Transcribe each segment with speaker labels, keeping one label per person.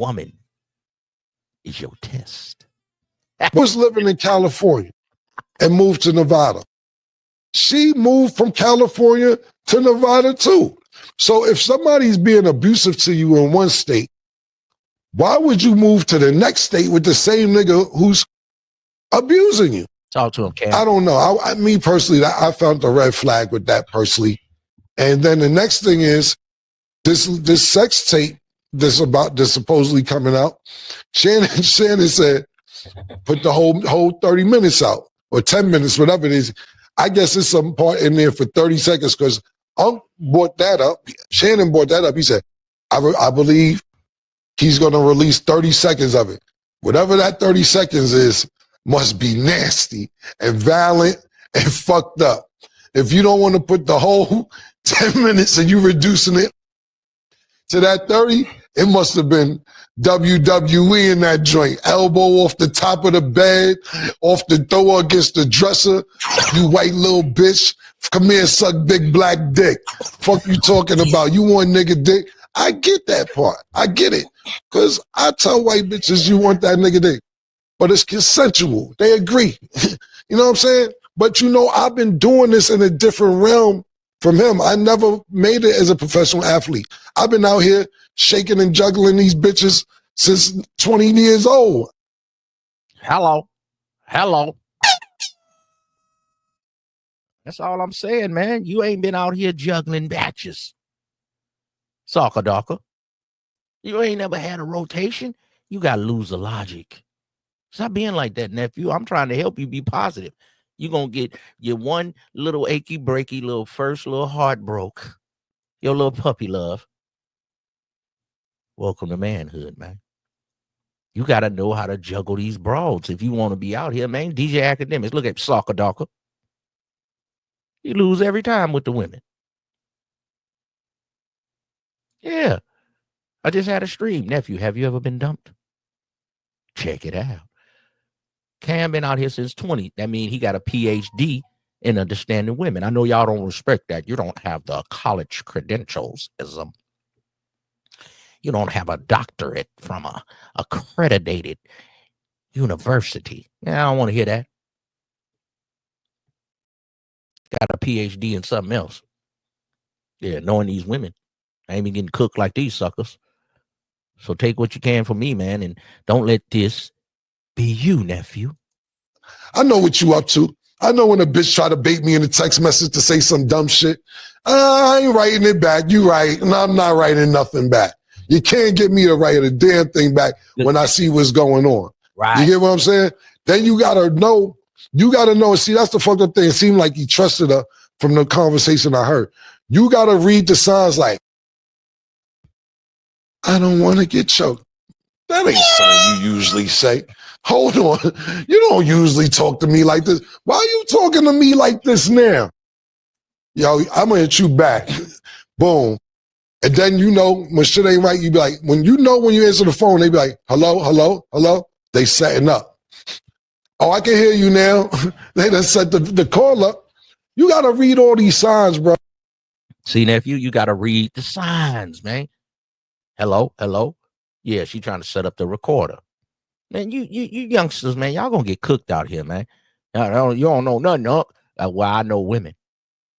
Speaker 1: woman is your test.
Speaker 2: Was living in California and moved to Nevada. She moved from California to Nevada too. So if somebody's being abusive to you in one state, why would you move to the next state with the same nigga who's abusing you?
Speaker 1: Talk to him, Cam.
Speaker 2: I don't know. Me personally, I found the red flag with that personally. And then the next thing is this sex tape that's supposedly coming out. Shannon said, put the whole 30 minutes out or 10 minutes, whatever it is. I guess there's some part in there for 30 seconds because brought that up. Shannon brought that up. He said, I believe he's going to release 30 seconds of it. Whatever that 30 seconds is must be nasty and violent and fucked up. If you don't want to put the whole 10 minutes and you reducing it to that 30, it must have been WWE in that joint. Elbow off the top of the bed, off the thrower against the dresser. You white little bitch. Come here, suck big black dick. Fuck you talking about? You want nigga dick? I get that part. I get it. Because I tell white bitches you want that nigga dick. But it's consensual. They agree. You know what I'm saying? But you know, I've been doing this in a different realm from him. I never made it as a professional athlete. I've been out here shaking and juggling these bitches since 20 years old.
Speaker 1: Hello. That's all I'm saying, man. You ain't been out here juggling batches. Soccer Docker. You ain't never had a rotation. You got to lose the logic. Stop being like that, nephew. I'm trying to help you be positive. You're going to get your one little achy, breaky, little first little heart broke. Your little puppy love. Welcome to manhood, man. You got to know how to juggle these broads if you want to be out here, man. DJ Academics, look at Soccer Docker. You lose every time with the women. Yeah. I just had a stream. Nephew, have you ever been dumped? Check it out. Cam been out here since 20. That means he got a PhD in understanding women. I know y'all don't respect that. You don't have the college credentials. You don't have a doctorate from a accredited university. Yeah, I don't want to hear that. Got a PhD in something else. Yeah, knowing these women. I ain't been getting cooked like these suckers. So take what you can from me, man, and don't let this be you, nephew.
Speaker 2: I know what you up to. I know when a bitch try to bait me in a text message to say some dumb shit. I ain't writing it back. You right, and I'm not writing nothing back. You can't get me to write a damn thing back when I see what's going on.
Speaker 1: Right.
Speaker 2: You get what I'm saying? Then you gotta know. You gotta know. See, that's the fucked up thing. It seemed like he trusted her from the conversation I heard. You gotta read the signs like, I don't want to get choked. That ain't something you usually say. Hold on. You don't usually talk to me like this. Why are you talking to me like this now? Yo, I'm going to hit you back. Boom. And then you know when shit ain't right, you be like, when you answer the phone, they be like, hello. They setting up. Oh, I can hear you now. They done set the call up. You got to read all these signs, bro.
Speaker 1: See, nephew, you got to read the signs, man. Hello. Yeah, she trying to set up the recorder. Man, you youngsters, man, y'all gonna get cooked out here, man. You don't know nothing. Well, I know women,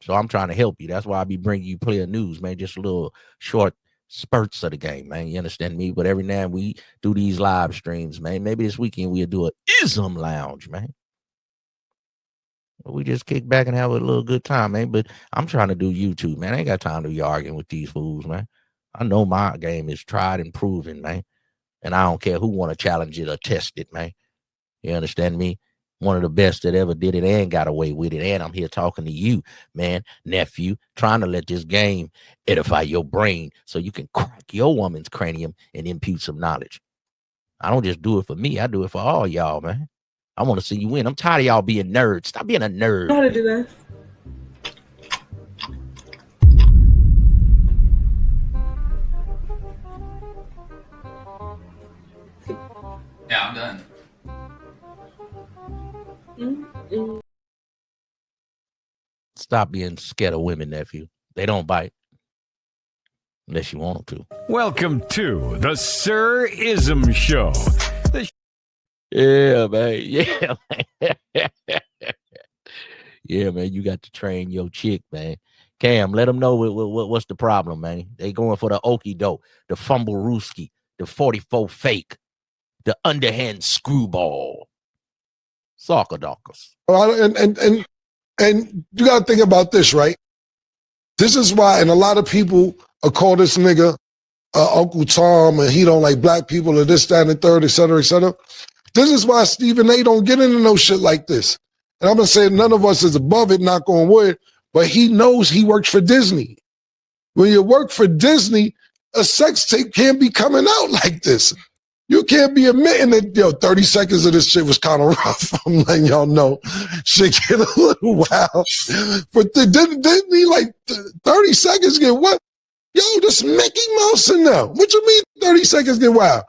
Speaker 1: so I'm trying to help you. That's why I be bringing you player news, man. Just a little short spurts of the game, man. You understand me? But every now and we do these live streams, man. Maybe this weekend we'll do a ism lounge, man. We just kick back and have a little good time, man. But I'm trying to do YouTube, man. I ain't got time to be arguing with these fools, man. I know my game is tried and proven, man. And I don't care who want to challenge it or test it, man. You understand me? One of the best that ever did it and got away with it. And I'm here talking to you, man, nephew, trying to let this game edify your brain so you can crack your woman's cranium and impute some knowledge. I don't just do it for me. I do it for all y'all, man. I want to see you win. I'm tired of y'all being nerds. Stop being a nerd.
Speaker 3: I know how to do this.
Speaker 4: Yeah, I'm done.
Speaker 3: Mm-hmm.
Speaker 1: Stop being scared of women, nephew. They don't bite. unless you want to.
Speaker 5: Welcome to the Sir Ism Show.
Speaker 1: Yeah, man. Yeah, man. Yeah, man. You got to train your chick, man. Cam, let them know what's the problem, man. They going for the okie doke, the fumble rooski, the 44 fake, the underhand screwball. Soccer dockers.
Speaker 2: And you got to think about this, right? This is why, and a lot of people call this nigga Uncle Tom, and he don't like black people, or this, that, and the third, et cetera, et cetera. This is why Stephen A. don't get into no shit like this. And I'm going to say none of us is above it, knock on wood, but he knows he works for Disney. When you work for Disney, a sex tape can't be coming out like this. You can't be admitting that, 30 seconds of this shit was kind of rough. I'm letting y'all know. Shit get a little wild. But didn't he like 30 seconds get what? Yo, this Mickey Mouse in there. What you mean 30 seconds get wild?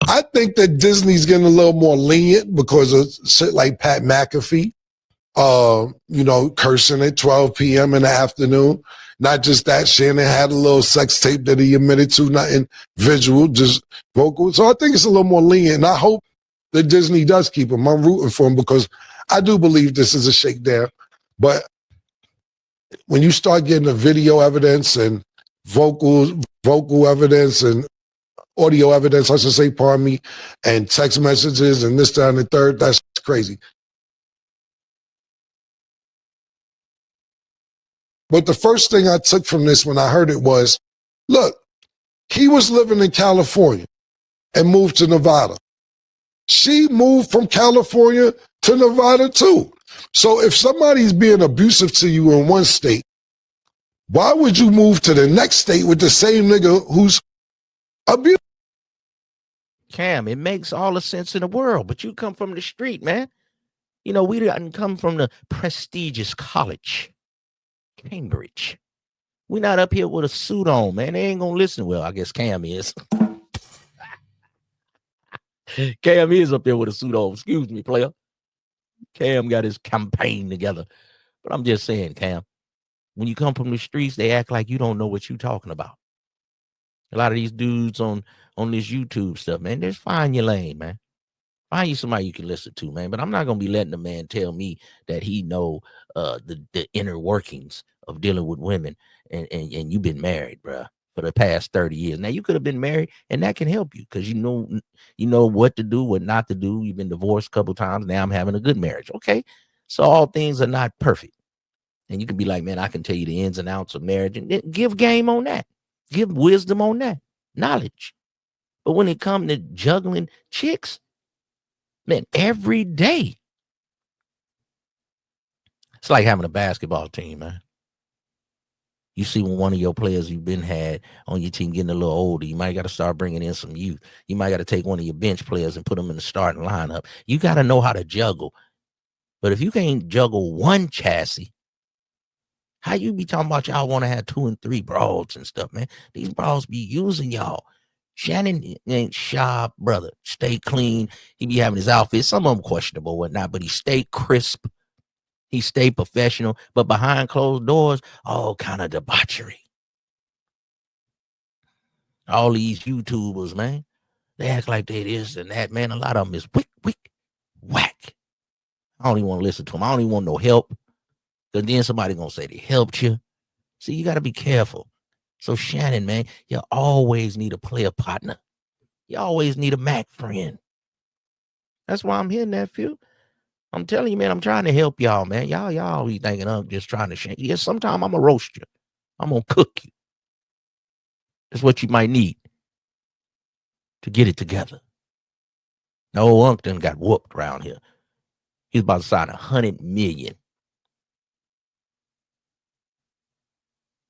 Speaker 2: I think that Disney's getting a little more lenient because of shit like Pat McAfee, cursing at 12 p.m. in the afternoon. Not just that, Shannon had a little sex tape that he admitted to, nothing visual, just vocal. So I think it's a little more lenient, and I hope that Disney does keep him. I'm rooting for him because I do believe this is a shakedown. But when you start getting the video evidence and vocal evidence and audio evidence, I should say, pardon me, and text messages and this, that, and the third, that's crazy. But the first thing I took from this when I heard it was, look, he was living in California and moved to Nevada. She moved from California to Nevada too. So if somebody's being abusive to you in one state, why would you move to the next state with the same nigga who's abusive?
Speaker 1: Cam, it makes all the sense in the world, but you come from the street, man. We didn't come from the prestigious college. Cambridge. We're not up here with a suit on, man. They ain't gonna listen. Well, I guess Cam is. Cam is up there with a suit on. Excuse me, player. Cam got his campaign together. But I'm just saying, Cam, when you come from the streets, they act like you don't know what you're talking about. A lot of these dudes on this YouTube stuff, man, just find your lane, man. Find you somebody you can listen to, man. But I'm not gonna be letting a man tell me that he know the inner workings of dealing with women, and you've been married, bro, for the past 30 years. Now you could have been married, and that can help you because you know what to do, what not to do. You've been divorced a couple times. Now I'm having a good marriage. Okay, so all things are not perfect, and you can be like, man, I can tell you the ins and outs of marriage, and give game on that, give wisdom on that, knowledge. But when it comes to juggling chicks, man, every day. It's like having a basketball team, man. You see when one of your players you've been had on your team getting a little older, you might got to start bringing in some youth. You might got to take one of your bench players and put them in the starting lineup. You got to know how to juggle. But if you can't juggle one chassis, how you be talking about y'all want to have 2 and 3 broads and stuff, man? These broads be using y'all. Shannon ain't shy, brother. Stay clean. He be having his outfits, some of them questionable, whatnot, but he stay crisp. He stay professional, but behind closed doors, all kind of debauchery. All these YouTubers, man, they act like they this and that, man. A lot of them is whack. I don't even want to listen to them. I don't even want no help. Because then somebody going to say they helped you. See, you got to be careful. So Shannon, man, you always need a player partner. You always need a Mac friend. That's why I'm here, nephew. I'm telling you, man, I'm trying to help y'all, man. Y'all be thinking I'm just trying to shake you. Yeah, sometime I'm going to roast you. I'm going to cook you. That's what you might need to get it together. No, Unc done got whooped around here. He's about to sign $100 million.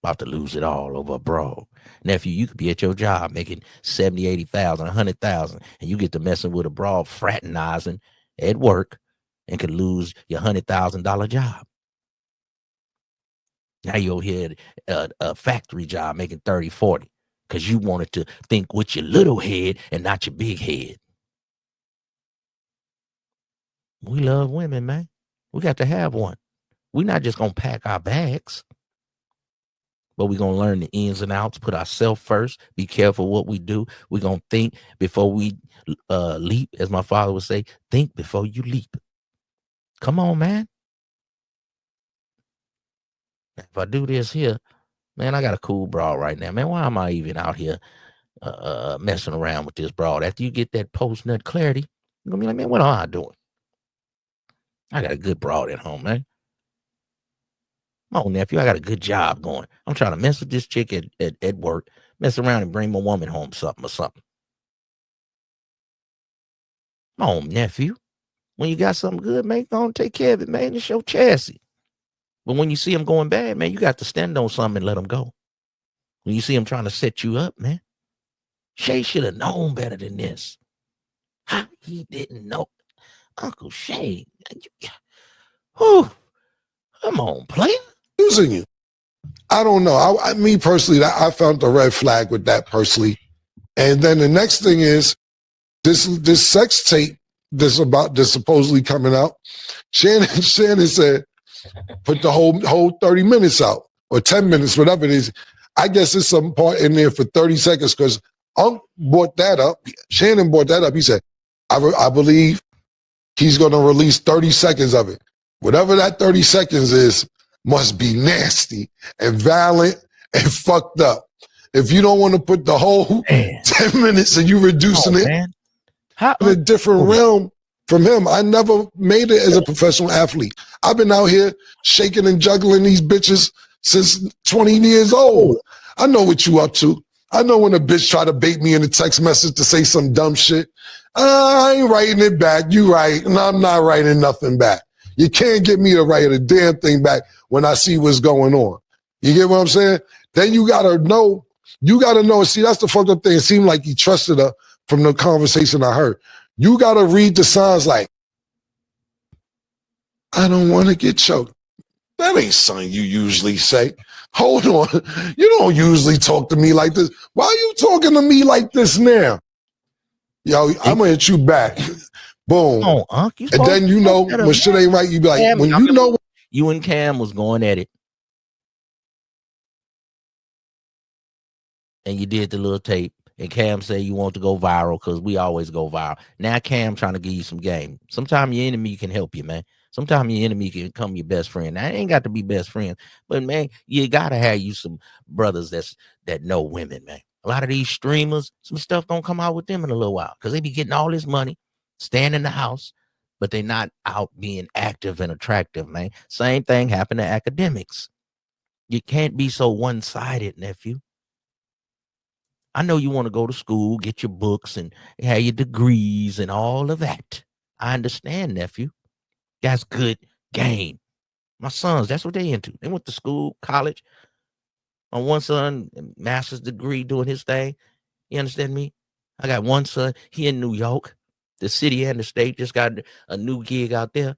Speaker 1: About to lose it all over a broad. Nephew, you could be at your job making 70, 80,000, 100,000, and you get to messing with a broad fraternizing at work and could lose your $100,000 job. Now you're here at a factory job making 30, 40 because you wanted to think with your little head and not your big head. We love women, man. We got to have one. We're not just going to pack our bags. but we're going to learn the ins and outs, put ourselves first, be careful what we do. We're going to think before we leap, as my father would say, think before you leap. Come on, man. If I do this here, man, I got a cool broad right now, man. Why am I even out here messing around with this broad? After you get that post-nut clarity, you're going to be like, man, what am I doing? I got a good broad at home, man. Come on, nephew, I got a good job going. I'm trying to mess with this chick at work, mess around and bring my woman home something or something. Come on, nephew. When you got something good, man, go on take care of it, man. It's your chassis. But when you see him going bad, man, you got to stand on something and let him go. When you see him trying to set you up, man, Shay should have known better than this. How he didn't know? Uncle Shay. Whew, come on, player.
Speaker 2: Using you. I don't know. Me personally, I found the red flag with that personally. And then the next thing is this sex tape that's supposedly coming out. Shannon said, put the whole 30 minutes out or 10 minutes, whatever it is. I guess there's some part in there for 30 seconds because brought that up. Shannon brought that up. He said, I believe he's going to release 30 seconds of it. Whatever that 30 seconds is must be nasty and violent and fucked up. If you don't want to put the whole 10 minutes and you reducing it in a different realm from him. I never made it as a professional athlete. I've been out here shaking and juggling these bitches since 20 years old. I know what you up to. I know when a bitch try to bait me in a text message to say some dumb shit. I ain't writing it back. You right. And I'm not writing nothing back. You can't get me to write a damn thing back when I see what's going on. You get what I'm saying? Then you got to know. You got to know. See, that's the fucked up thing. It seemed like he trusted her from the conversation I heard. You got to read the signs like, I don't want to get choked. That ain't something you usually say. Hold on. You don't usually talk to me like this. Why are you talking to me like this now? Yo, I'm going to hit you back. Boom.
Speaker 1: Oh, Unc,
Speaker 2: and then you know when shit ain't right, you be like,
Speaker 1: Cam,
Speaker 2: when you know.
Speaker 1: You and Cam was going at it. And you did the little tape. And Cam said you want to go viral because we always go viral. Now Cam trying to give you some game. Sometimes your enemy can help you, man. Sometimes your enemy can become your best friend. Now, I ain't got to be best friends, but man, you gotta have you some brothers that know women, man. A lot of these streamers, some stuff don't come out with them in a little while because they be getting all this money, staying in the house, but they're not out being active and attractive, man. Same thing happened to academics. You can't be so one-sided, nephew. I know you want to go to school, get your books and have your degrees and all of that. I understand, nephew. That's good game. My sons, that's what they into. They went to school, college. My one son, master's degree, doing his thing. You understand me? I got one son, he in New York. The city and the state just got a new gig out there.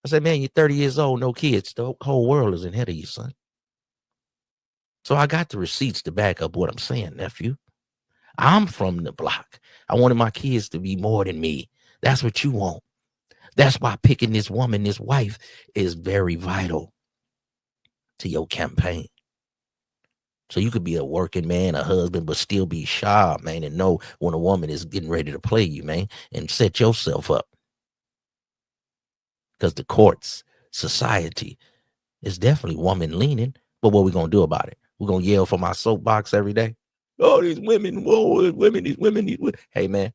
Speaker 1: I said, man, you're 30 years old, no kids. The whole world is ahead of you, son. So I got the receipts to back up what I'm saying, nephew. I'm from the block. I wanted my kids to be more than me. That's what you want. That's why picking this woman, this wife, is very vital to your campaign. So you could be a working man, a husband, but still be sharp, man, and know when a woman is getting ready to play you, man, and set yourself up. Because the courts, society is definitely woman leaning. But what we going to do about it? We're going to yell from our soapbox every day. Oh, these women, whoa, women, these women. Hey, man,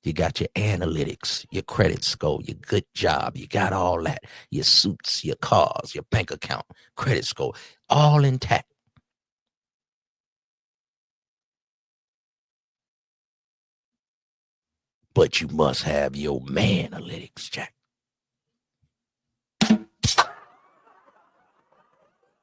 Speaker 1: you got your analytics, your credit score, your good job. You got all that, your suits, your cars, your bank account, credit score, all intact. But you must have your man analytics, Jack.